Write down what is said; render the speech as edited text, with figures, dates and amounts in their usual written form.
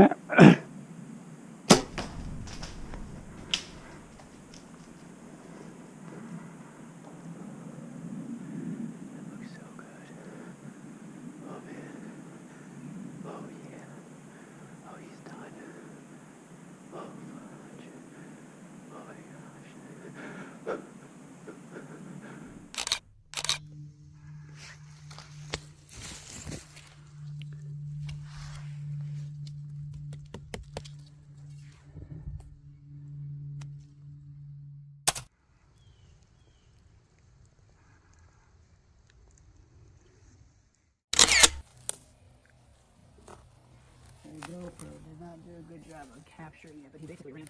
so good. Oh man. Oh yeah. Oh, he's done. Oh fudge. Oh my gosh. GoPro did not do a good job of capturing it, but he basically ran.